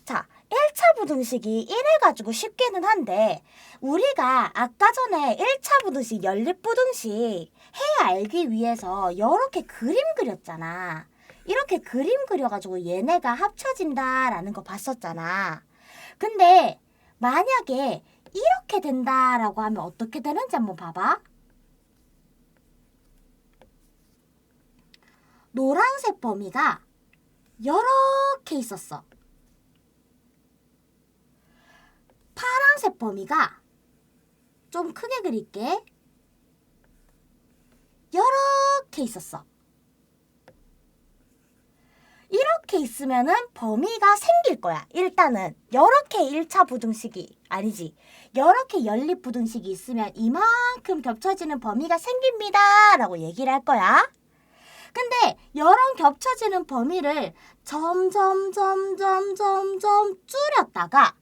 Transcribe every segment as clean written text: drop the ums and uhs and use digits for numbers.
자, 1차 부등식이 이래가지고 쉽기는 한데 우리가 아까 전에 1차 부등식, 연립부등식 해야 알기 위해서 이렇게 그림 그렸잖아. 이렇게 그림 그려가지고 얘네가 합쳐진다라는 거 봤었잖아. 근데 만약에 이렇게 된다라고 하면 어떻게 되는지 한번 봐봐. 노란색 범위가 이렇게 있었어. 파란색 범위가 좀 크게 그릴게. 이렇게 있었어. 이렇게 있으면은 범위가 생길 거야. 일단은 이렇게 1차 부등식이 아니지. 이렇게 연립부등식이 있으면 이만큼 겹쳐지는 범위가 생깁니다 라고 얘기를 할 거야. 근데 이런 겹쳐지는 범위를 점점 줄였다가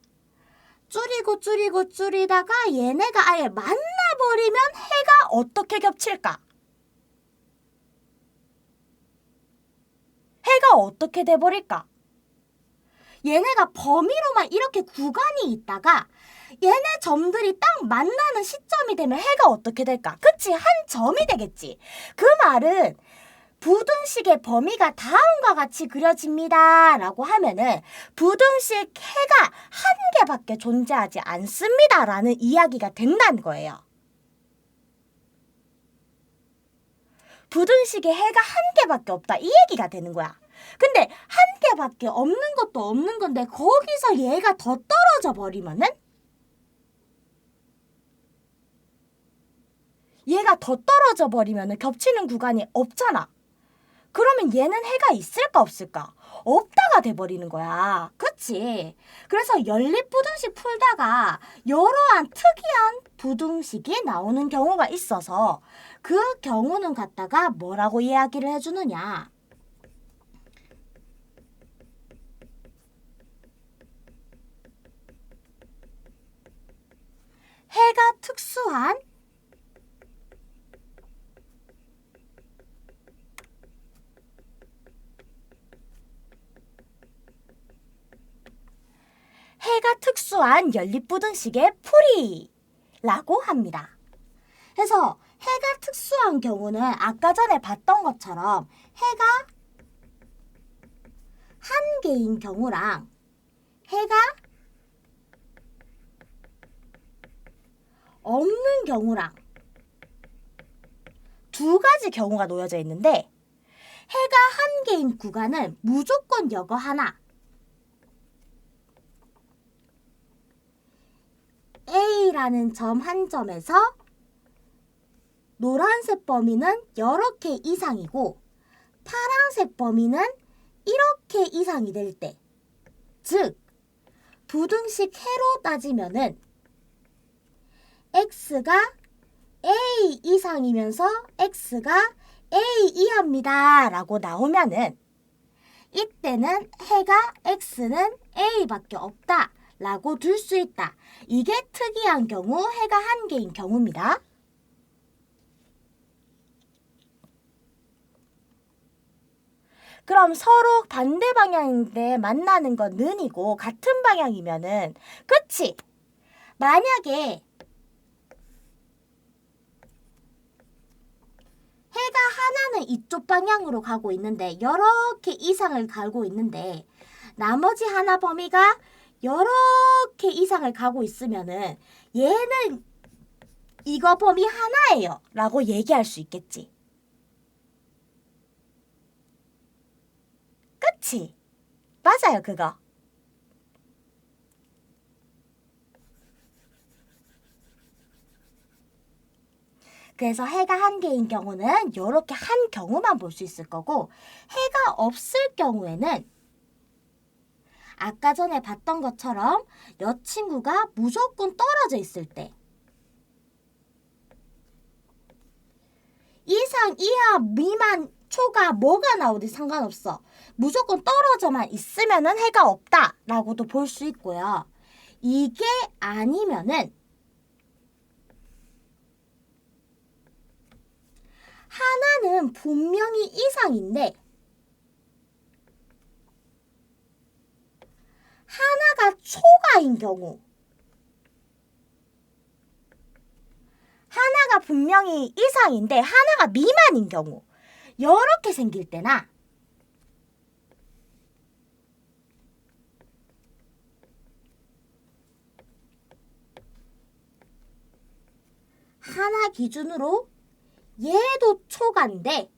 줄이다가 얘네가 아예 만나버리면 해가 어떻게 겹칠까? 해가 어떻게 돼버릴까? 얘네가 범위로만 이렇게 구간이 있다가 얘네 점들이 딱 만나는 시점이 되면 해가 어떻게 될까? 그치? 한 점이 되겠지. 그 말은 부등식의 범위가 다음과 같이 그려집니다 라고 하면은 부등식 해가 한 개밖에 존재하지 않습니다 라는 이야기가 된다는 거예요. 부등식의 해가 한 개밖에 없다 이 얘기가 되는 거야. 근데 한 개밖에 없는 것도 없는 건데 거기서 얘가 더 떨어져 버리면은 겹치는 구간이 없잖아. 그러면 얘는 해가 있을까 없을까? 없다가 돼버리는 거야. 그치? 그래서 연립부등식 풀다가 이러한 특이한 부등식이 나오는 경우가 있어서 그 경우는 갖다가 뭐라고 이야기를 해주느냐? 해가 특수한 연립부등식의 풀이라고 합니다. 그래서 해가 특수한 경우는 아까 전에 봤던 것처럼 해가 한 개인 경우랑 해가 없는 경우랑 두 가지 경우가 놓여져 있는데 해가 한 개인 구간은 무조건 이거 하나. A라는 점 한 점에서 노란색 범위는 이렇게 이상이고 파란색 범위는 이렇게 이상이 될 때, 즉 부등식 해로 따지면은 x가 a 이상이면서 x가 a 이하입니다 라고 나오면은 이때는 해가 x는 a밖에 없다 라고 둘 수 있다. 이게 특이한 경우 해가 한 개인 경우입니다. 그럼 서로 반대 방향인데 만나는 건 는이고 같은 방향이면은 그치? 만약에 해가 하나는 이쪽 방향으로 가고 있는데 이렇게 이상을 가고 있는데 나머지 하나 범위가 이렇게 이상을 가고 있으면은 얘는 이거 범위 하나예요 라고 얘기할 수 있겠지. 그치? 맞아요, 그거. 그래서 해가 한 개인 경우는 이렇게 한 경우만 볼 수 있을 거고 해가 없을 경우에는 아까 전에 봤던 것처럼 이 친구가 무조건 떨어져 있을 때 이상, 이하, 미만, 초가 뭐가 나오든 상관없어. 무조건 떨어져만 있으면은 해가 없다라고도 볼 수 있고요. 이게 아니면은 하나는 분명히 이상인데 이하인 경우, 하나가 분명히 이상인데 하나가 미만인 경우, 이렇게 생길 때나 하나 기준으로 얘도 초과인데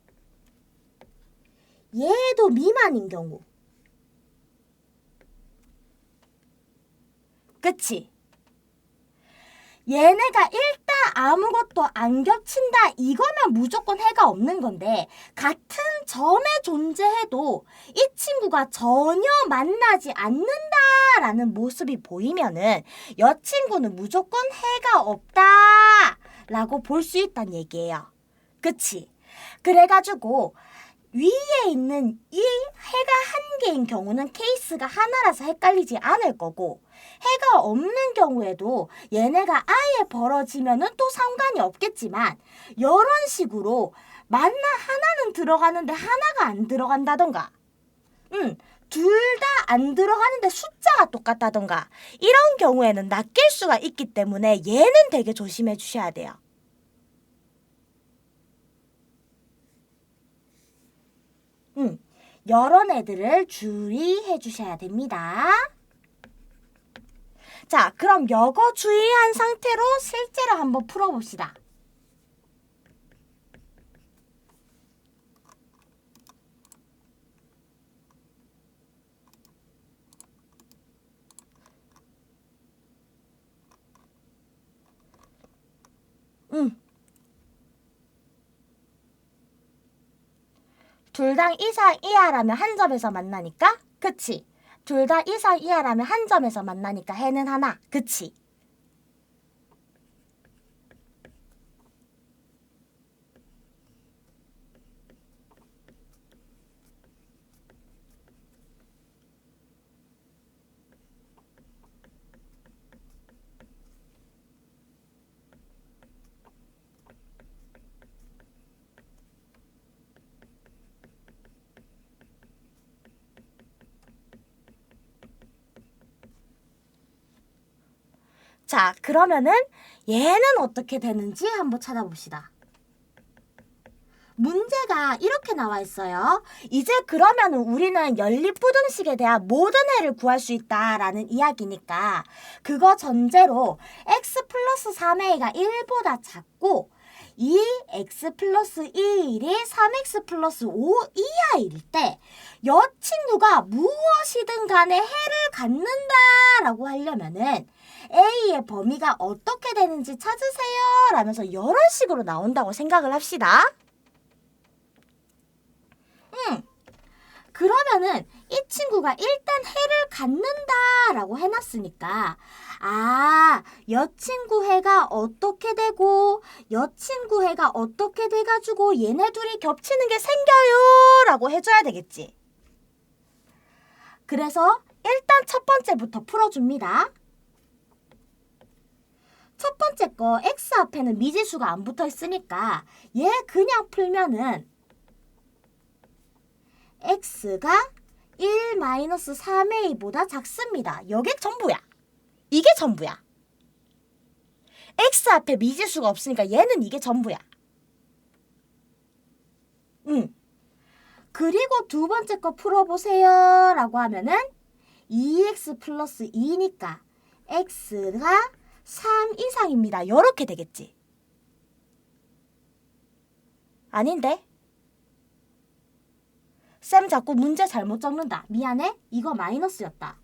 얘도 미만인 경우, 그치? 얘네가 일단 아무것도 안 겹친다 이거면 무조건 해가 없는 건데, 같은 점에 존재해도 이 친구가 전혀 만나지 않는다라는 모습이 보이면은 이 친구는 무조건 해가 없다 라고 볼 수 있다는 얘기예요. 그치? 그래가지고 위에 있는 이 해가 한 개인 경우는 케이스가 하나라서 헷갈리지 않을 거고, 해가 없는 경우에도 얘네가 아예 벌어지면은 또 상관이 없겠지만, 이런 식으로 하나는 들어가는데 하나가 안 들어간다던가, 둘 다 안 들어가는데 숫자가 똑같다던가, 이런 경우에는 낚일 수가 있기 때문에 얘는 되게 조심해 주셔야 돼요. 이런 애들을 주의해 주셔야 됩니다. 자, 그럼 이거 주의한 상태로 실제로 한번 풀어봅시다. 둘 다 이상 이하라면 한 점에서 만나니까, 그치? 둘 다 이상 이하라면 한 점에서 만나니까 해는 하나, 그치? 자, 그러면은 얘는 어떻게 되는지 한번 찾아봅시다. 문제가 이렇게 나와 있어요. 이제 그러면은 우리는 연립부등식에 대한 모든 해를 구할 수 있다라는 이야기니까, 그거 전제로 x 플러스 3a가 1보다 작고 2x 플러스 2일이 3x 플러스 5 이하일 때 이 친구가 무엇이든 간에 해를 갖는다라고 하려면은 A의 범위가 어떻게 되는지 찾으세요 라면서 이런 식으로 나온다고 생각을 합시다. 그러면은 이 친구가 일단 해를 갖는다라고 해놨으니까, 여 친구 해가 어떻게 되고 여 친구 해가 어떻게 돼가지고 얘네 둘이 겹치는 게 생겨요 라고 해줘야 되겠지. 그래서 일단 첫 번째부터 풀어줍니다. 첫 번째 거 x 앞에는 미지수가 안 붙어 있으니까 얘 그냥 풀면은 x가 1-3a보다 작습니다. 이게 전부야. 이게 전부야. x 앞에 미지수가 없으니까 얘는 이게 전부야. 그리고 두 번째 거 풀어보세요 라고 하면은 2x 플러스 2니까 x가 3 이상입니다. 이렇게 되겠지. 아닌데? 쌤 자꾸 문제 잘못 적는다. 미안해. 이거 마이너스였다.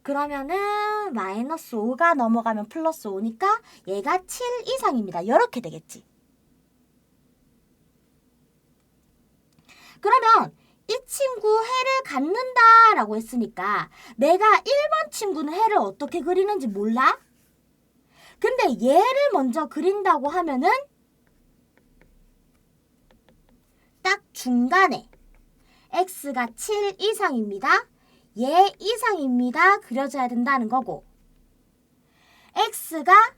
그러면은 마이너스 5가 넘어가면 플러스 5니까 얘가 7 이상입니다. 이렇게 되겠지. 그러면 이 친구 해를 갖는다라고 했으니까 내가 1번 친구는 해를 어떻게 그리는지 몰라? 근데 얘를 먼저 그린다고 하면은 딱 중간에 x가 7 이상입니다. 얘 이상입니다. 그려줘야 된다는 거고, x가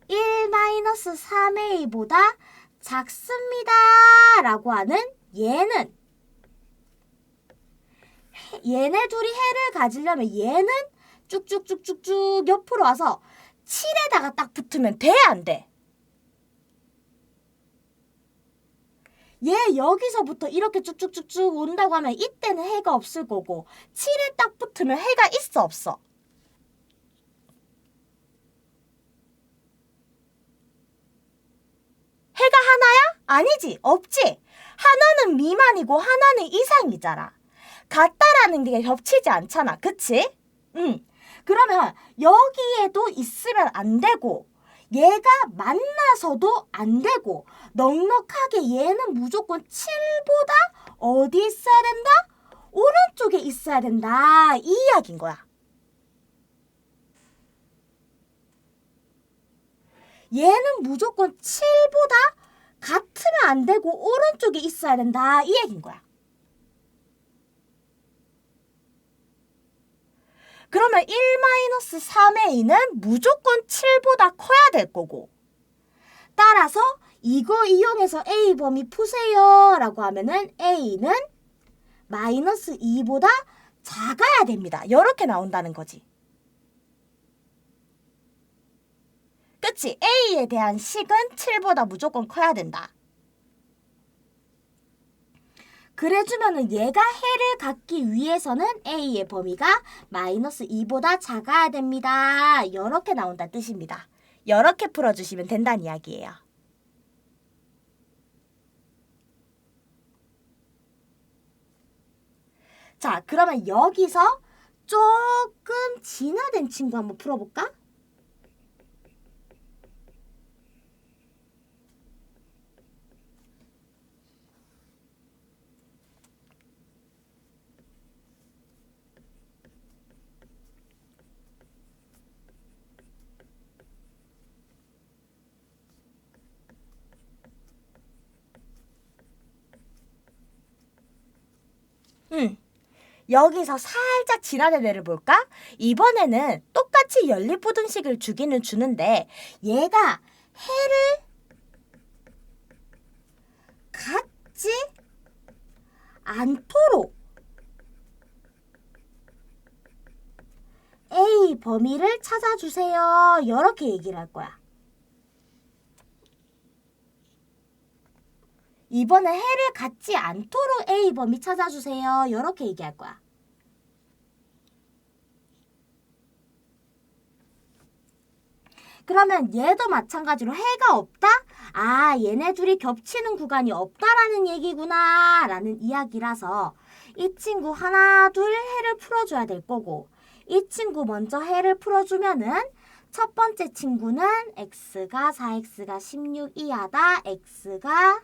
1-3a보다 작습니다 라고 하는 얘는 얘네 둘이 해를 가지려면 얘는 쭉쭉쭉쭉쭉 옆으로 와서 7에다가 딱 붙으면 돼, 안 돼? 얘 여기서부터 이렇게 쭉쭉쭉쭉 온다고 하면 이때는 해가 없을 거고 7에 딱 붙으면 해가 있어, 없어? 해가 하나야? 아니지, 없지. 하나는 미만이고 하나는 이상이잖아. 같다라는 게 겹치지 않잖아, 그치? 그러면 여기에도 있으면 안 되고 얘가 만나서도 안 되고 넉넉하게 얘는 무조건 7보다 어디 있어야 된다? 오른쪽에 있어야 된다. 이 이야기인 거야. 얘는 무조건 7보다 같으면 안 되고 오른쪽에 있어야 된다. 이 얘기인 거야. 그러면 1-3의 2는 무조건 7보다 커야 될 거고 따라서 이거 이용해서 A 범위 푸세요 라고 하면은 A는 -2보다 작아야 됩니다. 이렇게 나온다는 거지. 그치? A에 대한 식은 7보다 무조건 커야 된다. 그래주면은 얘가 해를 갖기 위해서는 A의 범위가 -2보다 작아야 됩니다. 이렇게 나온다 뜻입니다. 이렇게 풀어주시면 된다는 이야기예요. 자, 그러면 여기서 조금 진화된 친구 한번 풀어볼까? 여기서 살짝 진화된 애를 볼까? 이번에는 똑같이 연립부등식을 주기는 주는데 얘가 해를 갖지 않도록 A 범위를 찾아주세요. 이렇게 얘기를 할 거야. 이번에 해를 갖지 않도록 A 범위 찾아주세요. 이렇게 얘기할 거야. 그러면 얘도 마찬가지로 해가 없다? 아, 얘네 둘이 겹치는 구간이 없다라는 얘기구나 라는 이야기라서 이 친구 하나, 둘 해를 풀어줘야 될 거고 이 친구 먼저 해를 풀어주면은 첫 번째 친구는 x가 4x가 16 이하다. x가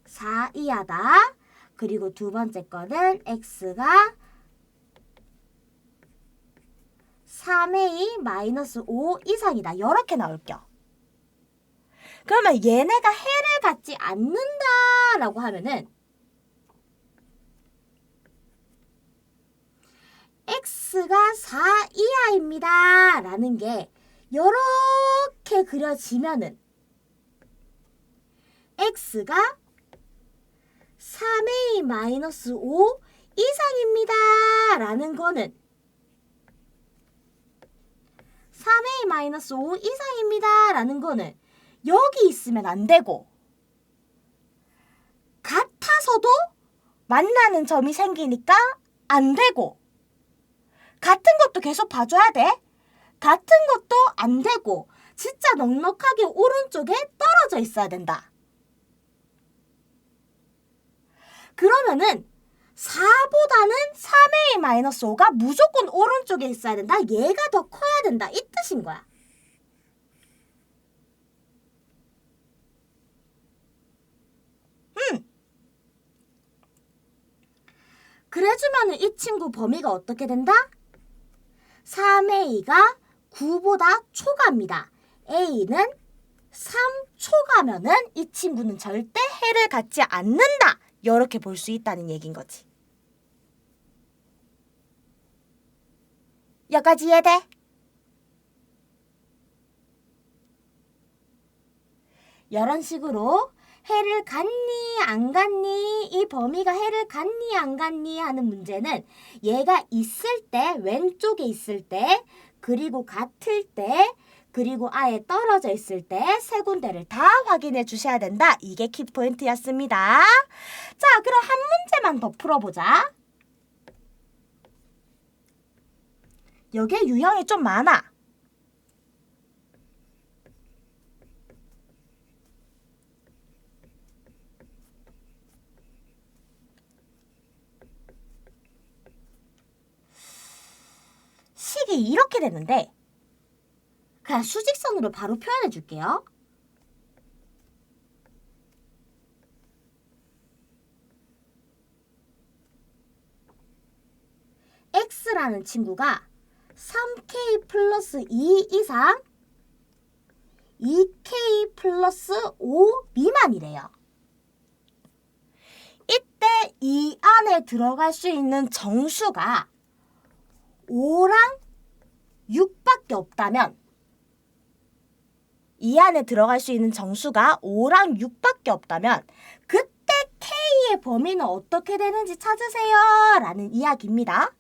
4 이하다. 그리고 두 번째 거는 x가 3a -5 이상이다. 이렇게 나올게요. 그러면 얘네가 해를 갖지 않는다라고 하면은 x가 4 이하입니다. 라는 게 이렇게 그려지면은 x가 3a -5 이상입니다. 라는 거는 3a -5 이상입니다. 라는 거는 여기 있으면 안 되고 같아서도 만나는 점이 생기니까 안 되고 같은 것도 계속 봐줘야 돼. 같은 것도 안 되고 진짜 넉넉하게 오른쪽에 떨어져 있어야 된다. 그러면은 4보다는 3a -5가 무조건 오른쪽에 있어야 된다. 얘가 더 커야 된다. 이 뜻인 거야. 그래주면은 이 친구 범위가 어떻게 된다? 3a가 9보다 초가입니다. a는 3초가면은 이 친구는 절대 해를 갖지 않는다. 이렇게 볼 수 있다는 얘기인 거지. 여기까지 이해돼? 이런 식으로 해를 갔니 안 갔니, 이 범위가 해를 갔니 안 갔니 하는 문제는 얘가 있을 때, 왼쪽에 있을 때, 그리고 같을 때, 그리고 아예 떨어져 있을 때 세 군데를 다 확인해 주셔야 된다. 이게 키포인트였습니다. 자, 그럼 한 문제만 더 풀어보자. 여기에 유형이 좀 많아. 식이 이렇게 되는데 그냥 수직선으로 바로 표현해 줄게요. x라는 친구가 3k 플러스 2 이상 2k 플러스 5 미만이래요. 이때 이 안에 들어갈 수 있는 정수가 5랑 6밖에 없다면, 이 안에 들어갈 수 있는 정수가 5랑 6밖에 없다면 그때 K의 범위는 어떻게 되는지 찾으세요 라는 이야기입니다.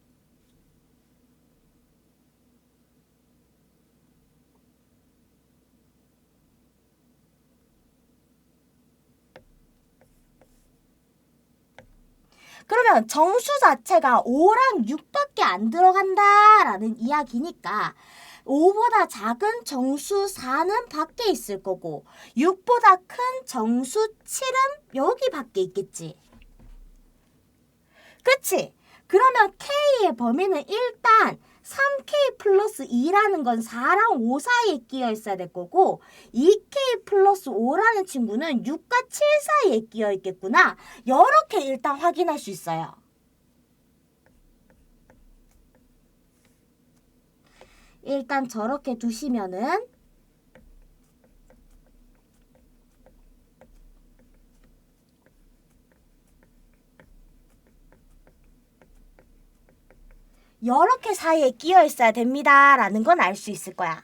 그러면 정수 자체가 5랑 6밖에 안 들어간다라는 이야기니까 5보다 작은 정수 4는 밖에 있을 거고 6보다 큰 정수 7은 여기 밖에 있겠지. 그치? 그러면 K의 범위는 일단 3K 플러스 2라는 건 4랑 5 사이에 끼어 있어야 될 거고 2K 플러스 5라는 친구는 6과 7 사이에 끼어 있겠구나. 이렇게 일단 확인할 수 있어요. 일단 저렇게 두시면은 이렇게 사이에 끼어 있어야 됩니다 라는 건 알 수 있을 거야.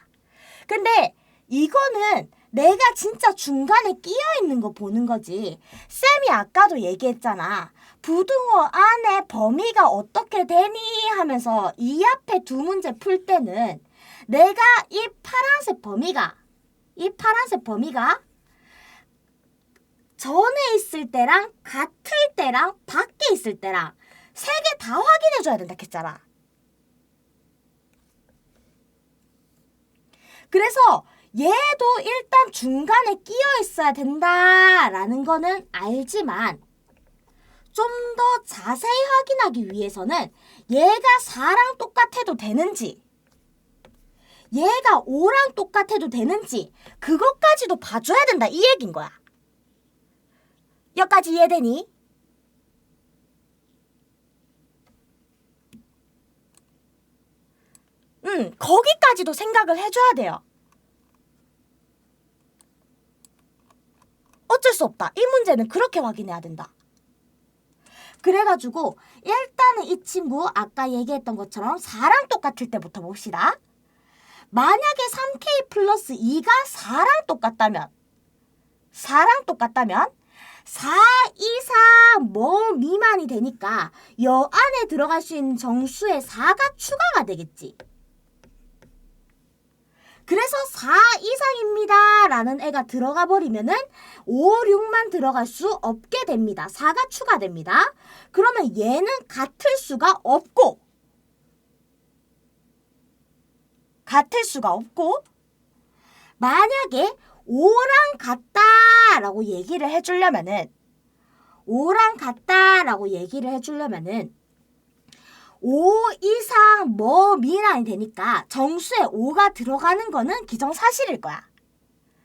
근데 이거는 내가 진짜 중간에 끼어 있는 거 보는 거지. 쌤이 아까도 얘기했잖아. 부등호 안에 범위가 어떻게 되니 하면서 이 앞에 두 문제 풀 때는 내가 이 파란색 범위가 전에 있을 때랑 같을 때랑 밖에 있을 때랑 세 개 다 확인해 줘야 된다 했잖아. 그래서 얘도 일단 중간에 끼어 있어야 된다라는 거는 알지만 좀 더 자세히 확인하기 위해서는 얘가 4랑 똑같아도 되는지 얘가 5랑 똑같아도 되는지 그것까지도 봐줘야 된다 이 얘기인 거야. 여기까지 이해되니? 거기까지도 생각을 해줘야 돼요. 어쩔 수 없다. 이 문제는 그렇게 확인해야 된다. 그래가지고 일단은 이 친구 아까 얘기했던 것처럼 4랑 똑같을 때부터 봅시다. 만약에 3K 플러스 2가 4랑 똑같다면 4 이상 뭐 미만이 되니까 여 안에 들어갈 수 있는 정수에 4가 추가가 되겠지. 그래서 4 이상입니다 라는 애가 들어가 버리면은 5, 6만 들어갈 수 없게 됩니다. 4가 추가됩니다. 그러면 얘는 같을 수가 없고 만약에 5랑 같다라고 얘기를 해주려면은 5 이상 뭐 미만이 되니까 정수에 5가 들어가는 거는 기정사실일 거야.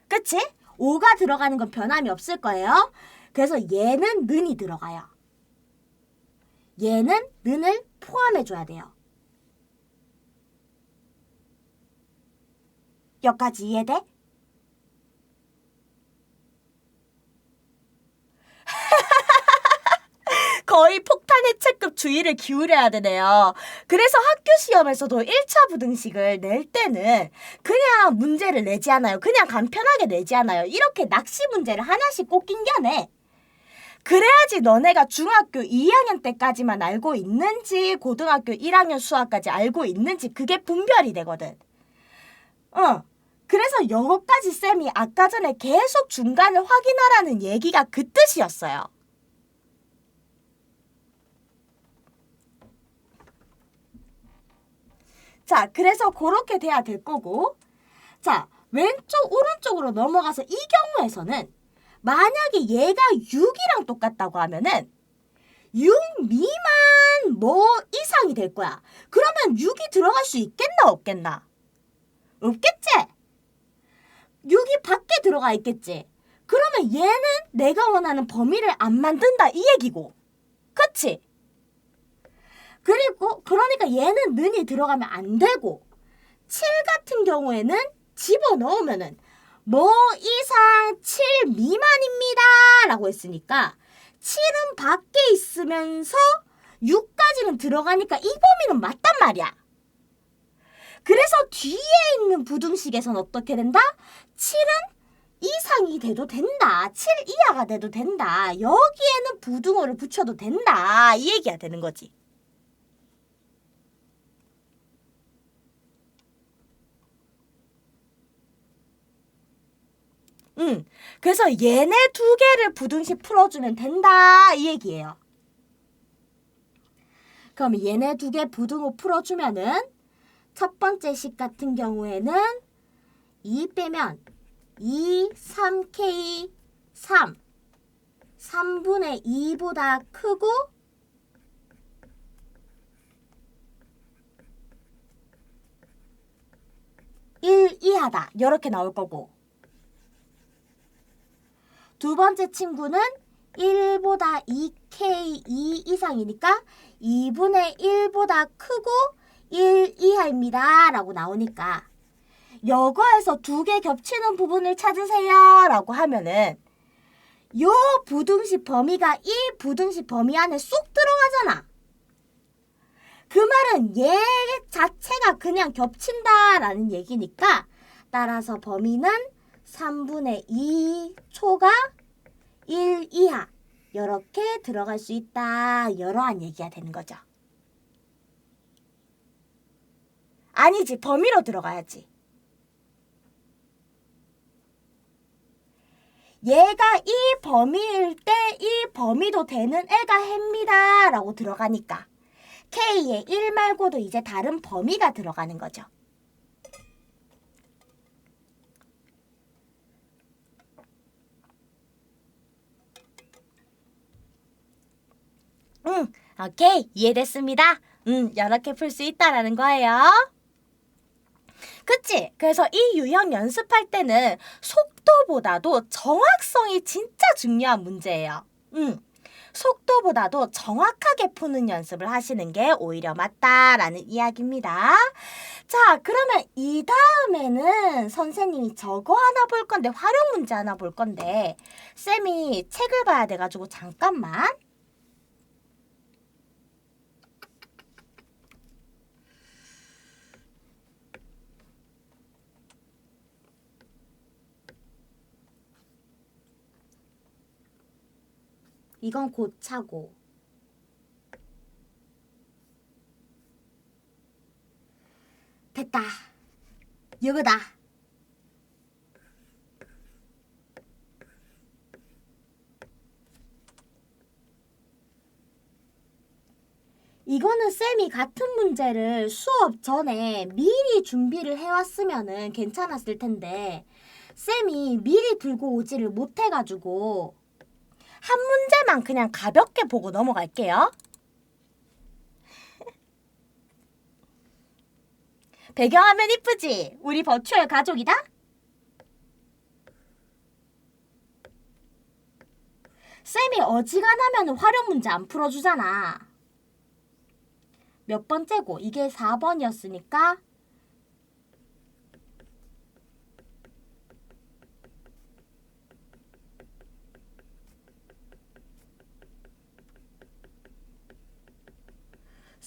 그치? 5가 들어가는 건 변함이 없을 거예요. 그래서 얘는 는이 들어가요. 얘는 는을 포함해줘야 돼요. 여기까지 이해돼? 거의 폭탄 해체급 주의를 기울여야 되네요. 그래서 학교 시험에서도 1차 부등식을 낼 때는 그냥 문제를 내지 않아요. 그냥 간편하게 내지 않아요. 이렇게 낚시 문제를 하나씩 꼭 낑겨내. 그래야지 너네가 중학교 2학년 때까지만 알고 있는지 고등학교 1학년 수학까지 알고 있는지 그게 분별이 되거든. 그래서 영어까지 쌤이 아까 전에 계속 중간을 확인하라는 얘기가 그 뜻이었어요. 자, 그래서 그렇게 돼야 될 거고, 자, 왼쪽 오른쪽으로 넘어가서 이 경우에서는 만약에 얘가 6이랑 똑같다고 하면은 6 미만 뭐 이상이 될 거야. 그러면 6이 들어갈 수 있겠나 없겠나? 없겠지? 6이 밖에 들어가 있겠지? 그러면 얘는 내가 원하는 범위를 안 만든다 이 얘기고. 그치? 그리고 그러니까 얘는 는이 들어가면 안 되고 7 같은 경우에는 집어넣으면은 뭐 이상 7 미만입니다 라고 했으니까 7은 밖에 있으면서 6까지는 들어가니까 이 범위는 맞단 말이야. 그래서 뒤에 있는 부등식에서는 어떻게 된다? 7은 이상이 돼도 된다. 7 이하가 돼도 된다. 여기에는 부등호를 붙여도 된다. 이 얘기가 되는 거지. 그래서 얘네 두 개를 부등식 풀어주면 된다. 이 얘기예요. 그럼 얘네 두 개 부등호 풀어주면은 첫 번째 식 같은 경우에는 2 빼면 2, 3K, 3. 3분의 2보다 크고 1 이하다. 이렇게 나올 거고. 두 번째 친구는 1보다 2K 2 이상이니까 2분의 1보다 크고 1 이하입니다. 라고 나오니까 여거에서 두 개 겹치는 부분을 찾으세요. 라고 하면은 요 부등식 범위가 이 부등식 범위 안에 쏙 들어가잖아. 그 말은 얘 자체가 그냥 겹친다라는 얘기니까 따라서 범위는 3분의 2 초가 1 이하 이렇게 들어갈 수 있다. 이러한 얘기가 되는 거죠. 아니지. 범위로 들어가야지. 얘가 이 범위일 때 이 범위도 되는 애가 해입니다. 라고 들어가니까 K에 1 말고도 이제 다른 범위가 들어가는 거죠. 오케이. 이해됐습니다. 이렇게 풀 수 있다라는 거예요. 그치? 그래서 이 유형 연습할 때는 속도보다도 정확성이 진짜 중요한 문제예요. 속도보다도 정확하게 푸는 연습을 하시는 게 오히려 맞다라는 이야기입니다. 자, 그러면 이 다음에는 선생님이 저거 하나 볼 건데, 활용 문제 하나 볼 건데, 쌤이 책을 봐야 돼가지고 잠깐만. 이건 고차고. 됐다. 이거다. 이거는 쌤이 같은 문제를 수업 전에 미리 준비를 해왔으면 괜찮았을 텐데 쌤이 미리 들고 오지를 못해가지고 한 문제만 그냥 가볍게 보고 넘어갈게요. 배경화면 이쁘지? 우리 버추얼 가족이다? 쌤이 어지간하면 활용 문제 안 풀어주잖아. 몇 번째고? 이게 4번이었으니까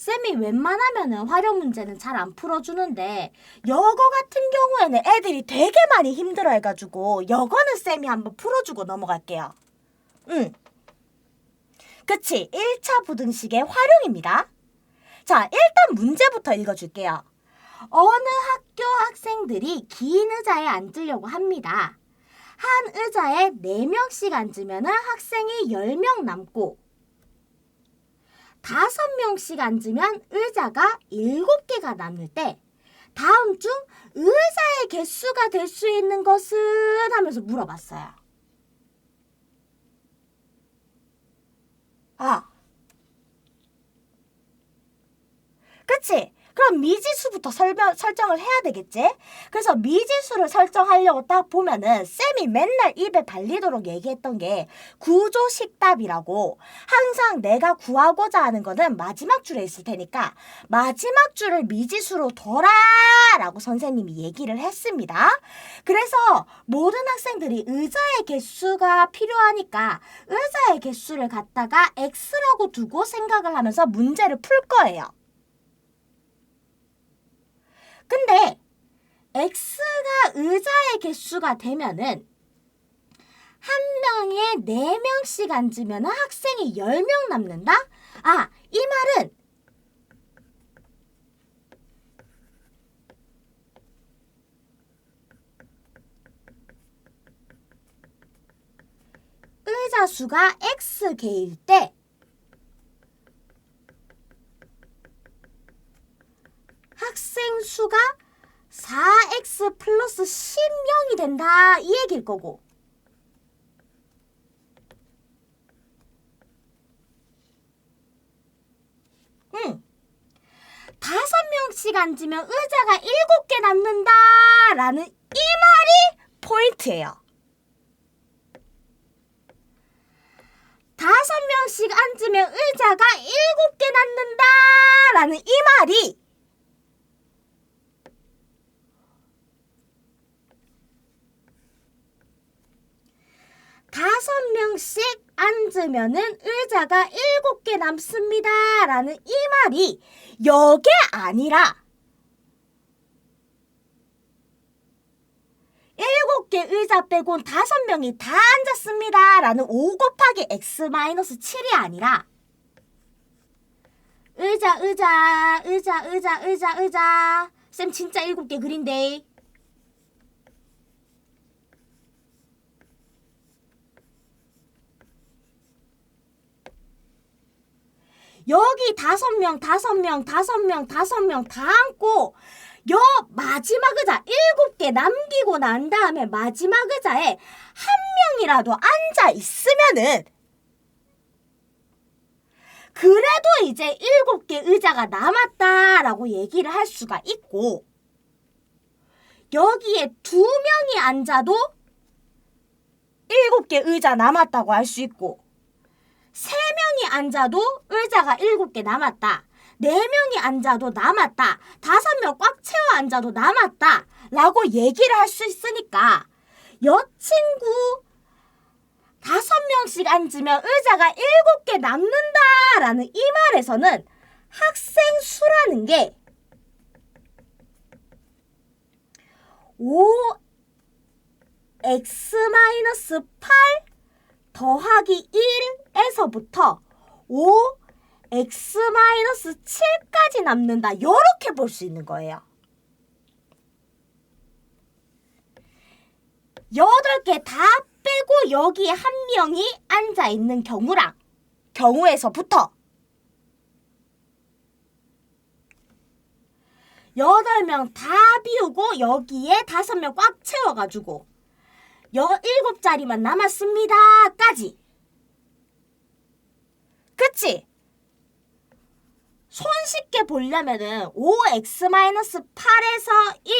쌤이 웬만하면은 활용 문제는 잘 안 풀어주는데 영어 같은 경우에는 애들이 되게 많이 힘들어해가지고 영어는 쌤이 한번 풀어주고 넘어갈게요. 그치, 1차 부등식의 활용입니다. 자, 일단 문제부터 읽어줄게요. 어느 학교 학생들이 긴 의자에 앉으려고 합니다. 한 의자에 4명씩 앉으면 학생이 10명 남고 5명씩 앉으면 의자가 7개가 남을 때 다음 중 의자의 개수가 될 수 있는 것은 하면서 물어봤어요. 그치? 그럼 미지수부터 설정을 해야 되겠지? 그래서 미지수를 설정하려고 딱 보면은 쌤이 맨날 입에 발리도록 얘기했던 게 구조식답이라고, 항상 내가 구하고자 하는 거는 마지막 줄에 있을 테니까 마지막 줄을 미지수로 둬라 라고 선생님이 얘기를 했습니다. 그래서 모든 학생들이 의자의 개수가 필요하니까 의자의 개수를 갖다가 x라고 두고 생각을 하면서 문제를 풀 거예요. 근데 x가 의자의 개수가 되면은 한 명에 4명씩 앉으면 학생이 10명 남는다? 이 말은 의자 수가 x개일 때 학생 수가 4x 플러스 10명이 된다 이 얘기일 거고, 5명씩 앉으면 의자가 7개 남는다 라는 이 말이 포인트예요. 5명씩 앉으면 의자가 7개 남는다 라는 이 말이 5명씩 앉으면은 의자가 7개 남습니다 라는 이 말이 여게 아니라 7개 의자 빼곤 5명이 다 앉았습니다 라는 5 곱하기 x-7이 아니라 의자 쌤 진짜 7개 그린데 여기 5명 다 앉고 여 마지막 의자 7개 남기고 난 다음에 마지막 의자에 한 명이라도 앉아 있으면은 그래도 이제 7개 의자가 남았다라고 얘기를 할 수가 있고, 여기에 2명이 앉아도 7개 의자 남았다고 할 수 있고, 3명이 앉아도 의자가 7개 남았다. 4명이 앉아도 남았다. 5명 꽉 채워 앉아도 남았다. 라고 얘기를 할 수 있으니까 여 친구 5명씩 앉으면 의자가 7개 남는다 라는 이 말에서는 학생 수라는 게 5x-8 더하기 1에서부터 5x-7까지 남는다. 이렇게 볼 수 있는 거예요. 8개 다 빼고 여기에 한 명이 앉아있는 경우에서부터 8명 다 비우고 여기에 5명 꽉 채워가지고 7자리만 남았습니다 까지. 그치? 손쉽게 보려면은 5x-8에서 1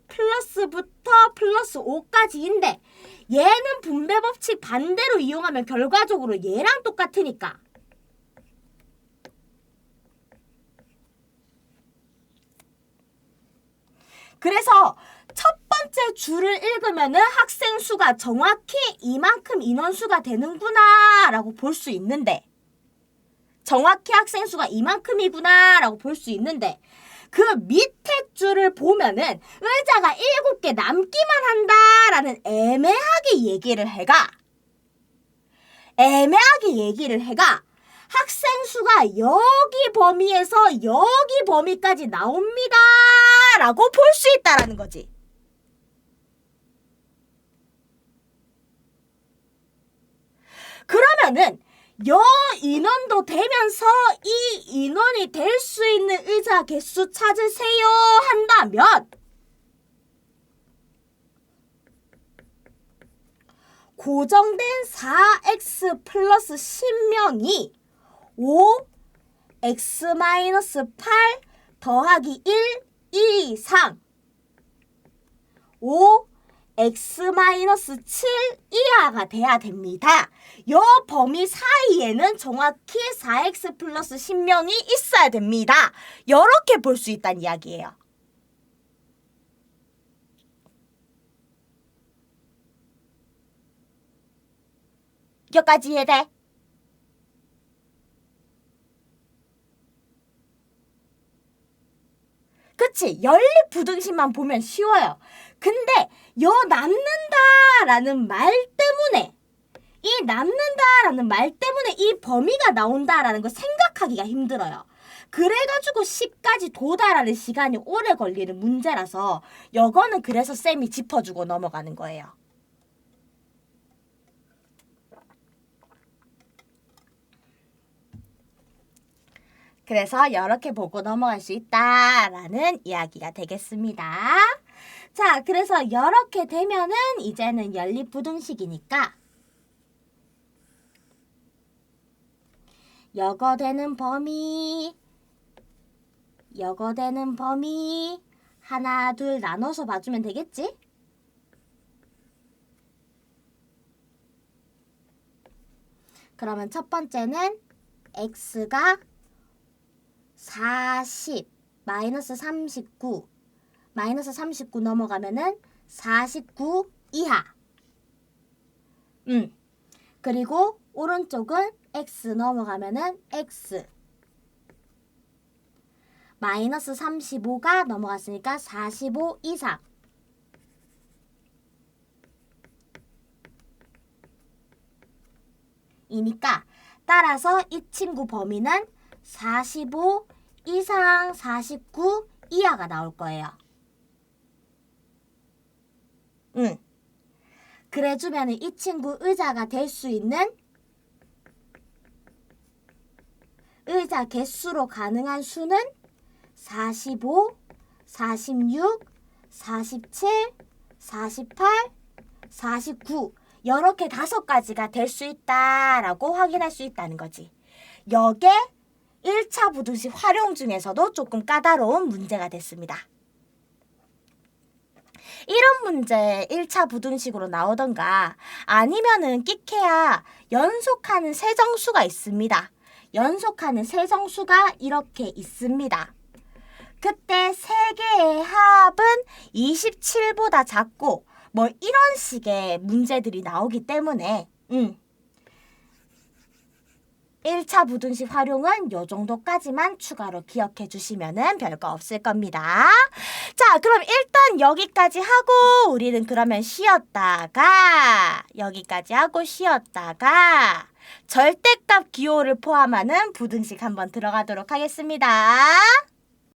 플러스부터 플러스 5까지인데 얘는 분배 법칙 반대로 이용하면 결과적으로 얘랑 똑같으니까 그래서 첫 번째 줄을 읽으면은 학생 수가 정확히 이만큼 인원수가 되는구나 라고 볼 수 있는데, 정확히 학생 수가 이만큼이구나 라고 볼 수 있는데 그 밑에 줄을 보면은 의자가 7개 남기만 한다라는 애매하게 얘기를 해가 학생 수가 여기 범위에서 여기 범위까지 나옵니다 라고 볼 수 있다라는 거지. 그러면은 여 인원도 되면서 이 인원이 될 수 있는 의자 개수 찾으세요 한다면 고정된 4x 플러스 10명이 5x-8 더하기 1 이상 5x-7 이하가 돼야 됩니다. 요 범위 사이에는 정확히 4x 플러스 10명이 있어야 됩니다. 이렇게 볼 수 있다는 이야기예요. 여기까지 이해돼? 그치? 연립부등식만 보면 쉬워요. 근데 여 남는다라는 말 때문에 이 범위가 나온다라는 걸 생각하기가 힘들어요. 그래가지고 10까지 도달하는 시간이 오래 걸리는 문제라서 요거는 그래서 쌤이 짚어주고 넘어가는 거예요. 그래서 이렇게 보고 넘어갈 수 있다라는 이야기가 되겠습니다. 자, 그래서 이렇게 되면은 이제는 연립부등식이니까 여거 되는 범위 하나 둘 나눠서 봐주면 되겠지? 그러면 첫 번째는 x가 40 마이너스 39 넘어가면은 49 이하. 그리고 오른쪽은 x 넘어가면은 x 마이너스 35가 넘어갔으니까 45 이상. 이니까 따라서 이 친구 범위는 45 이상 49 이하가 나올 거예요. 그래주면 이 친구 의자가 될 수 있는 의자 개수로 가능한 수는 45, 46, 47, 48, 49 이렇게 5가지가 될 수 있다라고 확인할 수 있다는 거지. 여기에 1차 부등식 활용 중에서도 조금 까다로운 문제가 됐습니다. 이런 문제 1차 부등식으로 나오던가 아니면은 끽해야 연속하는 세정수가 있습니다. 연속하는 세정수가 이렇게 있습니다. 그때 세 개의 합은 27보다 작고 뭐 이런 식의 문제들이 나오기 때문에 1차 부등식 활용은 요 정도까지만 추가로 기억해 주시면은 별거 없을 겁니다. 자, 그럼 일단 여기까지 하고 우리는 그러면 여기까지 하고 쉬었다가 절대값 기호를 포함하는 부등식 한번 들어가도록 하겠습니다.